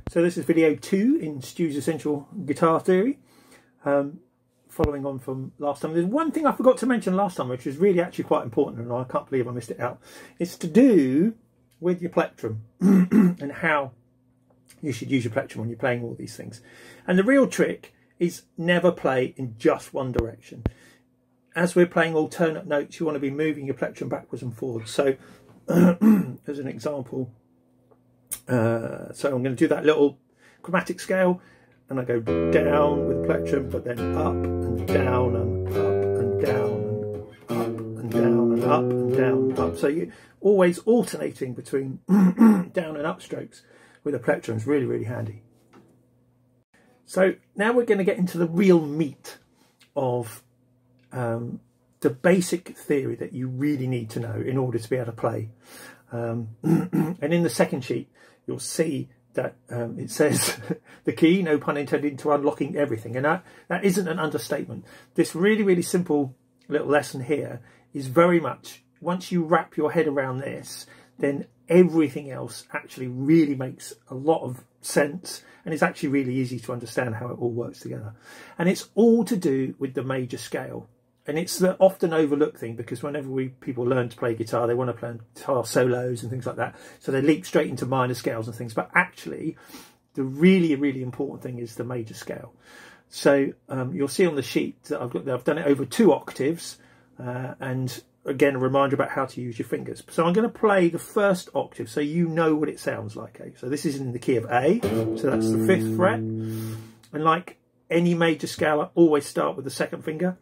So this is video 2 in Stu's Essential Guitar Theory. Following on from last time, there's one thing I forgot to mention last time, which is really actually quite important, and I can't believe I missed it out. It's to do with your plectrum and how you should use your plectrum when you're playing all these things. And the real trick is never play in just one direction. As we're playing alternate notes, you want to be moving your plectrum backwards and forwards. So as an example, so I'm going to do that little chromatic scale, and I go down with the plectrum, but then up and down and up and down and up and down and up and down and up. So you're always alternating between down and up strokes with the plectrum is really, really handy. So now we're going to get into the real meat of the basic theory that you really need to know in order to be able to play. And in the second sheet, you'll see that it says the key, no pun intended, to unlocking everything. And that isn't an understatement. This really, really simple little lesson here is very much, once you wrap your head around this, then everything else actually really makes a lot of sense. And it's actually really easy to understand how it all works together. And it's all to do with the major scale. And it's the often overlooked thing, because whenever people learn to play guitar, they want to play guitar solos and things like that. So they leap straight into minor scales and things. But actually, the really, really important thing is the major scale. So you'll see on the sheet that I've done it over 2 octaves. And again, a reminder about how to use your fingers. So I'm going to play the first octave so you know what it sounds like. Okay? So this is in the key of A. So that's the 5th fret. And like any major scale, I always start with the 2nd finger,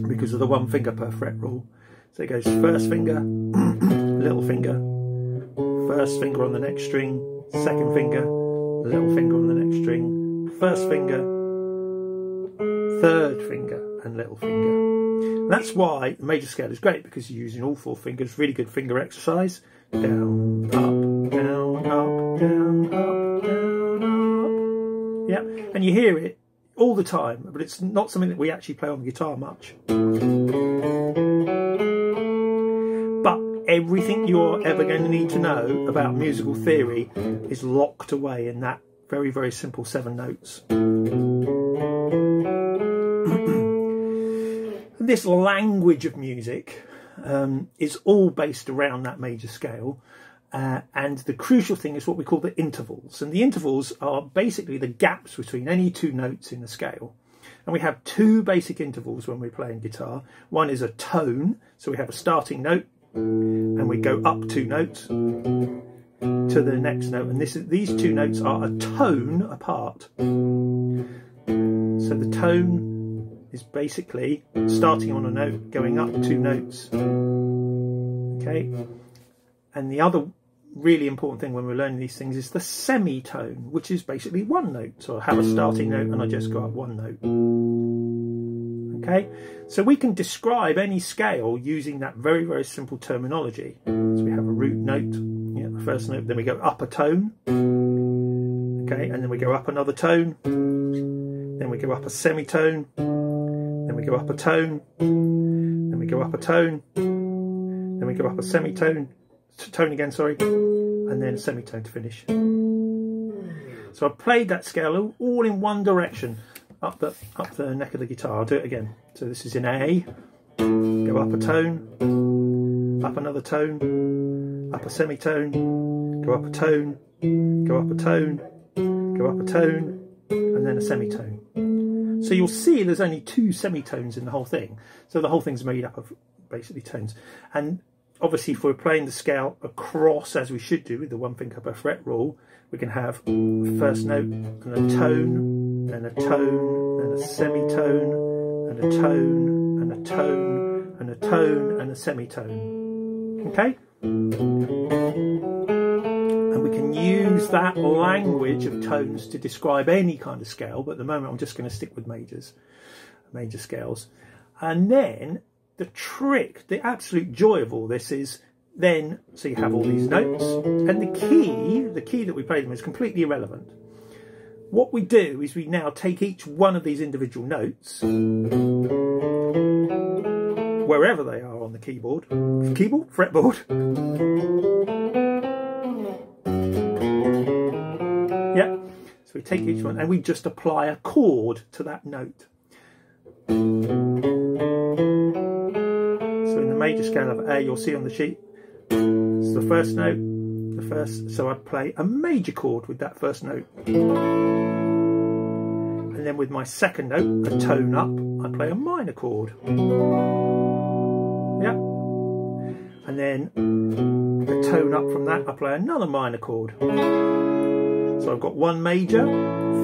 because of the 1 finger per fret rule. So it goes 1st finger, little finger, 1st finger on the next string, 2nd finger, little finger on the next string, 1st finger, 3rd finger and little finger. And that's why the major scale is great, because you're using all 4 fingers. Really good finger exercise. Down, up, down, up, down, up, down, up. Yeah, and you hear it all the time, but it's not something that we actually play on the guitar much. But everything you're ever going to need to know about musical theory is locked away in that very, very simple 7 notes. This language of music is all based around that major scale. And the crucial thing is what we call the intervals. And the intervals are basically the gaps between any 2 notes in the scale. And we have 2 basic intervals when we're playing guitar. One is a tone. So we have a starting note and we go up 2 notes to the next note. And these 2 notes are a tone apart. So the tone is basically starting on a note, going up 2 notes. Okay. And the other really important thing when we're learning these things is the semitone, which is basically 1 note. So I have a starting note and I just go up 1 note. Okay, so we can describe any scale using that very, very simple terminology. So we have a root note, yeah, the 1st note, then we go up a tone. Okay, and then we go up another tone. Then we go up a semitone. Then we go up a tone. Then we go up a tone. Then we go up a semitone. Tone again, sorry, and then a semitone to finish. So I played that scale all in one direction, up the neck of the guitar. I'll do it again. So this is in A, go up a tone, up another tone, up a semitone, go up a tone, go up a tone, go up a tone, and then a semitone. So you'll see there's only 2 semitones in the whole thing. So the whole thing's made up of basically tones. And obviously, if we're playing the scale across, as we should do with the 1 finger per fret rule, we can have the 1st note and a tone, and a tone, and a semitone, and a tone, and a tone, and a tone, and a semitone. Okay? And we can use that language of tones to describe any kind of scale, but at the moment I'm just going to stick with major scales. And then the trick, the absolute joy of all this is then, so you have all these notes, and the key that we play them is completely irrelevant. What we do is we now take each one of these individual notes, wherever they are on the fretboard. Yeah, So we take each one and we just apply a chord to that note. So in the major scale of A, you'll see on the sheet, it's the first note, so I'd play a major chord with that first note. And then with my second note, a tone up, I play a minor chord. Yeah. And then the tone up from that, I play another minor chord. So I've got one major,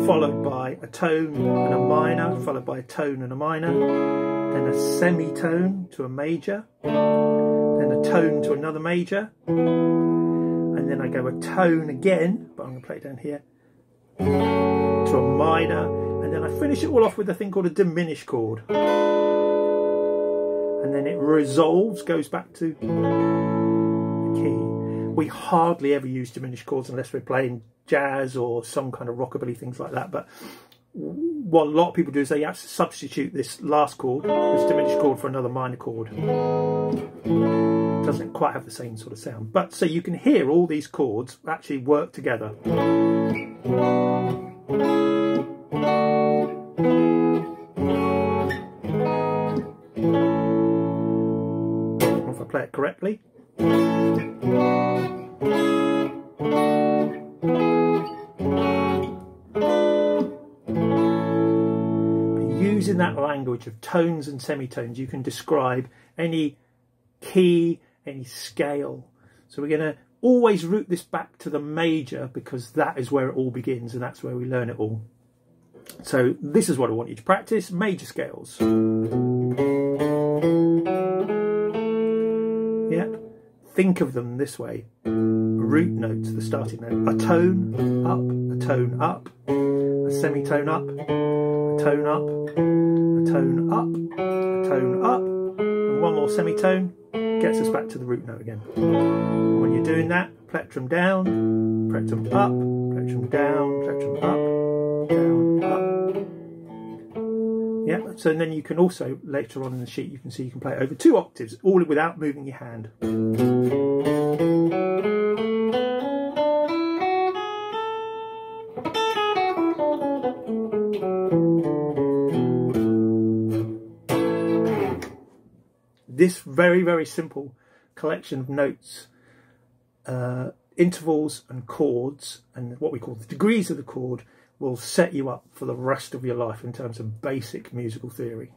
followed by a tone and a minor, followed by a tone and a minor, then a semitone to a major, then a tone to another major, and then I go a tone again, but I'm going to play it down here, to a minor, and then I finish it all off with a thing called a diminished chord. And then it resolves, goes back to the key. We hardly ever use diminished chords unless we're playing jazz or some kind of rockabilly, things like that. But what a lot of people do is they have to substitute this last chord, this diminished chord, for another minor chord. Doesn't quite have the same sort of sound. But so you can hear all these chords actually work together. If I play it correctly. Using that language of tones and semitones, you can describe any key, any scale. So we're going to always root this back to the major, because that is where it all begins and that's where we learn it all. So this is what I want you to practice: major scales. Yeah, think of them this way: root notes, the starting note, a tone up, a tone up, a semitone up, a tone up, a tone up, a tone up, and one more semitone gets us back to the root note again. And when you're doing that, plectrum down, plectrum up, plectrum down, plectrum up, down, up. Yeah, so then you can also, later on in the sheet, you can see you can play it over 2 octaves, all without moving your hand. This very, very simple collection of notes, intervals and chords, and what we call the degrees of the chord, will set you up for the rest of your life in terms of basic musical theory.